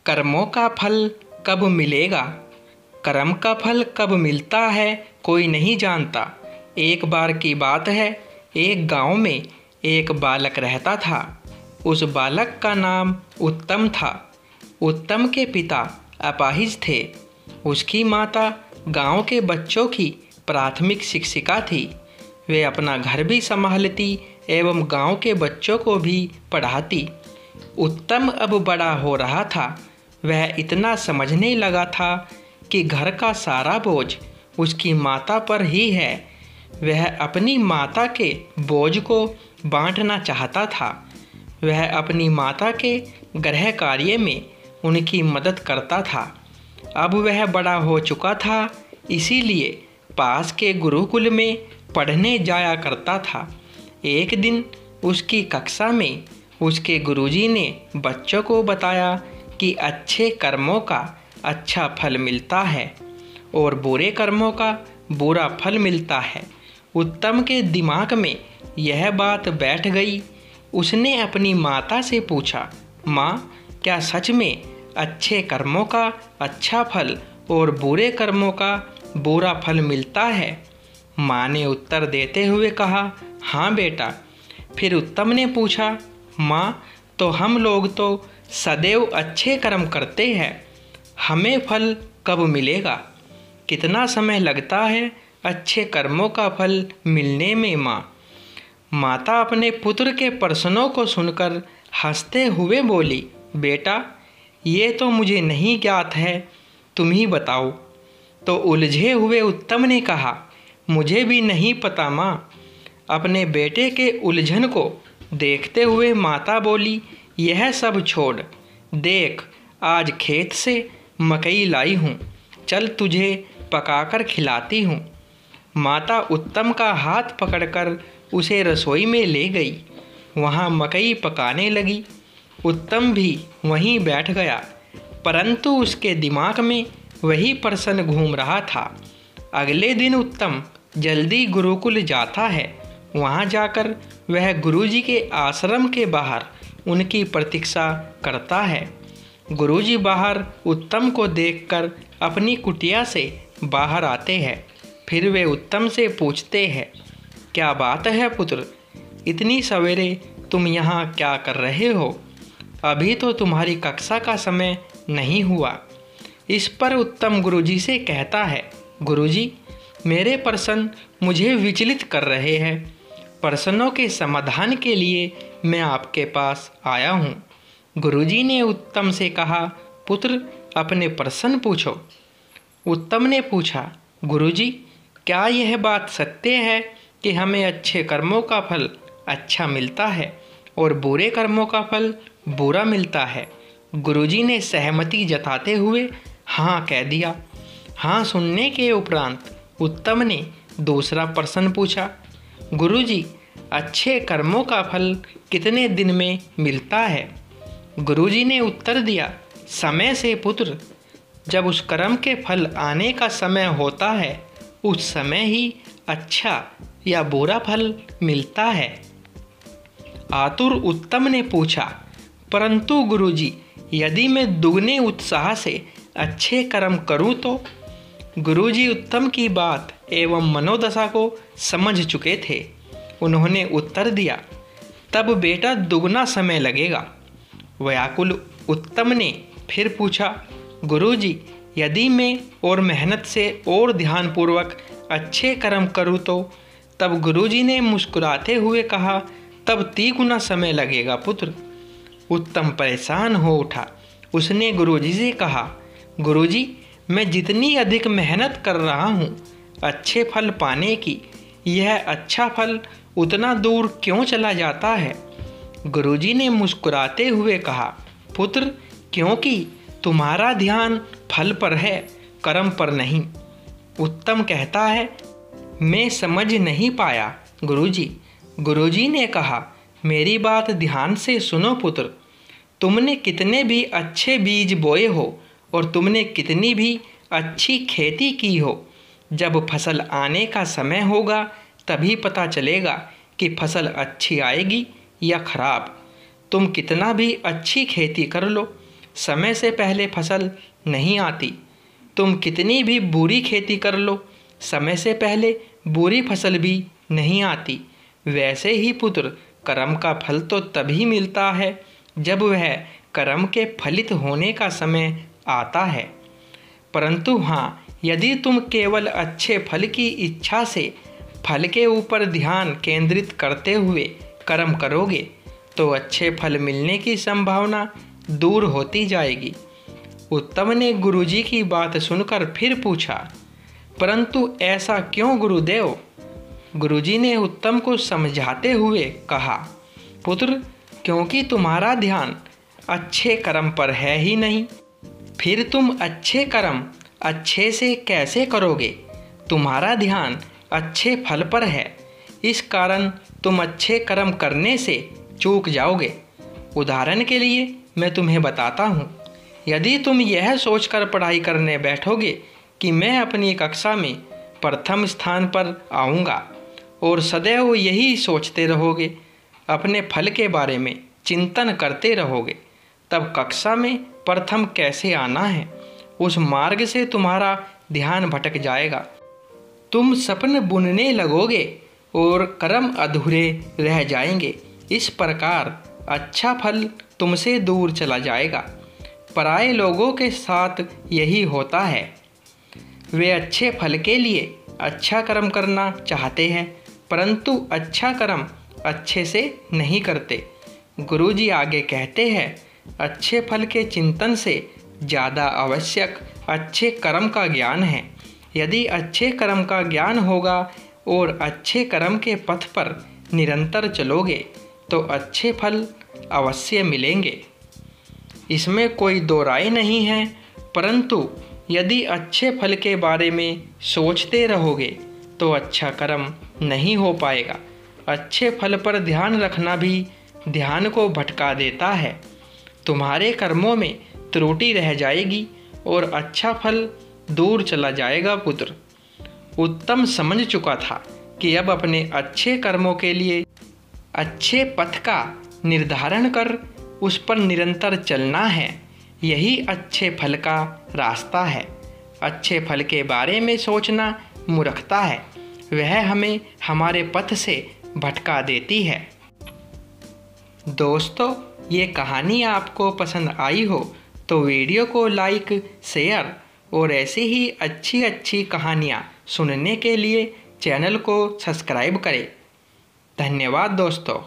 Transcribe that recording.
कर्मों का फल कब मिलेगा? कर्म का फल कब मिलता है कोई नहीं जानता। एक बार की बात है, एक गांव में एक बालक रहता था। उस बालक का नाम उत्तम था। उत्तम के पिता अपाहिज थे। उसकी माता गांव के बच्चों की प्राथमिक शिक्षिका थी। वे अपना घर भी संभालती एवं गांव के बच्चों को भी पढ़ाती। उत्तम अब बड़ा हो रहा था। वह इतना समझने लगा था कि घर का सारा बोझ उसकी माता पर ही है। वह अपनी माता के बोझ को बांटना चाहता था। वह अपनी माता के गृह कार्य में उनकी मदद करता था। अब वह बड़ा हो चुका था, इसीलिए पास के गुरुकुल में पढ़ने जाया करता था। एक दिन उसकी कक्षा में उसके गुरुजी ने बच्चों को बताया कि अच्छे कर्मों का अच्छा फल मिलता है और बुरे कर्मों का बुरा फल मिलता है। उत्तम के दिमाग में यह बात बैठ गई। उसने अपनी माता से पूछा, माँ, क्या सच में अच्छे कर्मों का अच्छा फल और बुरे कर्मों का बुरा फल मिलता है? माँ ने उत्तर देते हुए कहा, हाँ बेटा। फिर उत्तम ने पूछा, माँ, तो हम लोग तो सदैव अच्छे कर्म करते हैं, हमें फल कब मिलेगा? कितना समय लगता है अच्छे कर्मों का फल मिलने में माँ? माता अपने पुत्र के प्रश्नों को सुनकर हंसते हुए बोली, बेटा, ये तो मुझे नहीं ज्ञात है, तुम ही बताओ। तो उलझे हुए उत्तम ने कहा, मुझे भी नहीं पता माँ। अपने बेटे के उलझन को देखते हुए माता बोली, यह सब छोड़, देख, आज खेत से मकई लाई हूँ, चल तुझे पकाकर खिलाती हूँ। माता उत्तम का हाथ पकड़कर उसे रसोई में ले गई। वहाँ मकई पकाने लगी। उत्तम भी वहीं बैठ गया, परंतु उसके दिमाग में वही प्रश्न घूम रहा था। अगले दिन उत्तम जल्दी गुरुकुल जाता है। वहाँ जाकर वह गुरुजी के आश्रम के बाहर उनकी प्रतीक्षा करता है। गुरुजी बाहर उत्तम को देखकर अपनी कुटिया से बाहर आते हैं। फिर वे उत्तम से पूछते हैं, क्या बात है पुत्र, इतनी सवेरे तुम यहाँ क्या कर रहे हो? अभी तो तुम्हारी कक्षा का समय नहीं हुआ। इस पर उत्तम गुरुजी से कहता है, गुरुजी, मेरे प्रश्न मुझे विचलित कर रहे हैं। प्रश्नों के समाधान के लिए मैं आपके पास आया हूँ। गुरुजी ने उत्तम से कहा, पुत्र, अपने प्रश्न पूछो। उत्तम ने पूछा, गुरुजी, क्या यह बात सत्य है कि हमें अच्छे कर्मों का फल अच्छा मिलता है और बुरे कर्मों का फल बुरा मिलता है? गुरुजी ने सहमति जताते हुए हाँ कह दिया। हाँ सुनने के उपरांत उत्तम ने दूसरा प्रश्न पूछा, गुरुजी, अच्छे कर्मों का फल कितने दिन में मिलता है? गुरुजी ने उत्तर दिया, समय से पुत्र, जब उस कर्म के फल आने का समय होता है उस समय ही अच्छा या बुरा फल मिलता है। आतुर उत्तम ने पूछा, परंतु गुरुजी, यदि मैं दुगने उत्साह से अच्छे कर्म करूं तो? गुरुजी उत्तम की बात एवं मनोदशा को समझ चुके थे। उन्होंने उत्तर दिया, तब बेटा दुगना समय लगेगा। व्याकुल उत्तम ने फिर पूछा, गुरुजी, यदि मैं और मेहनत से और ध्यानपूर्वक अच्छे कर्म करूं तो? तब गुरुजी ने मुस्कुराते हुए कहा, तब 3 गुना समय लगेगा पुत्र। उत्तम परेशान हो उठा। उसने गुरुजी से कहा, गुरुजी, मैं जितनी अधिक मेहनत कर रहा हूँ अच्छे फल पाने की, यह अच्छा फल उतना दूर क्यों चला जाता है? गुरुजी ने मुस्कुराते हुए कहा, पुत्र, क्योंकि तुम्हारा ध्यान फल पर है, कर्म पर नहीं। उत्तम कहता है, मैं समझ नहीं पाया गुरुजी। गुरुजी ने कहा, मेरी बात ध्यान से सुनो पुत्र। तुमने कितने भी अच्छे बीज बोए हो और तुमने कितनी भी अच्छी खेती की हो, जब फसल आने का समय होगा तभी पता चलेगा कि फसल अच्छी आएगी या खराब। तुम कितना भी अच्छी खेती कर लो, समय से पहले फसल नहीं आती। तुम कितनी भी बुरी खेती कर लो, समय से पहले बुरी फसल भी नहीं आती। वैसे ही पुत्र, कर्म का फल तो तभी मिलता है जब वह कर्म के फलित होने का समय आता है। परंतु हाँ, यदि तुम केवल अच्छे फल की इच्छा से फल के ऊपर ध्यान केंद्रित करते हुए कर्म करोगे तो अच्छे फल मिलने की संभावना दूर होती जाएगी। उत्तम ने गुरुजी की बात सुनकर फिर पूछा, परंतु ऐसा क्यों गुरुदेव? गुरुजी ने उत्तम को समझाते हुए कहा, पुत्र, क्योंकि तुम्हारा ध्यान अच्छे कर्म पर है ही नहीं। फिर तुम अच्छे कर्म अच्छे से कैसे करोगे? तुम्हारा ध्यान अच्छे फल पर है, इस कारण तुम अच्छे कर्म करने से चूक जाओगे। उदाहरण के लिए मैं तुम्हें बताता हूँ। यदि तुम यह सोचकर पढ़ाई करने बैठोगे कि मैं अपनी कक्षा में प्रथम स्थान पर आऊँगा और सदैव यही सोचते रहोगे, अपने फल के बारे में चिंतन करते रहोगे, तब कक्षा में प्रथम कैसे आना है? उस मार्ग से तुम्हारा ध्यान भटक जाएगा। तुम सपन बुनने लगोगे और कर्म अधूरे रह जाएंगे। इस प्रकार अच्छा फल तुमसे दूर चला जाएगा। पराये लोगों के साथ यही होता है। वे अच्छे फल के लिए अच्छा कर्म करना चाहते हैं, परंतु अच्छा कर्म अच्छे से नहीं करते। गुरुजी आगे कहते हैं, अच्छे फल के चिंतन से ज़्यादा आवश्यक अच्छे कर्म का ज्ञान है। यदि अच्छे कर्म का ज्ञान होगा और अच्छे कर्म के पथ पर निरंतर चलोगे तो अच्छे फल अवश्य मिलेंगे। इसमें कोई दो राय नहीं है। परंतु यदि अच्छे फल के बारे में सोचते रहोगे तो अच्छा कर्म नहीं हो पाएगा। अच्छे फल पर ध्यान रखना भी ध्यान को भटका देता है। तुम्हारे कर्मों में त्रुटि रह जाएगी और अच्छा फल दूर चला जाएगा। पुत्र, उत्तम समझ चुका था कि अब अपने अच्छे कर्मों के लिए अच्छे पथ का निर्धारण कर उस पर निरंतर चलना है। यही अच्छे फल का रास्ता है। अच्छे फल के बारे में सोचना मूर्खता है। वह हमें हमारे पथ से भटका देती है। दोस्तों, ये कहानी आपको पसंद आई हो तो वीडियो को लाइक, शेयर और ऐसी ही अच्छी अच्छी कहानियाँ सुनने के लिए चैनल को सब्सक्राइब करें। धन्यवाद दोस्तों।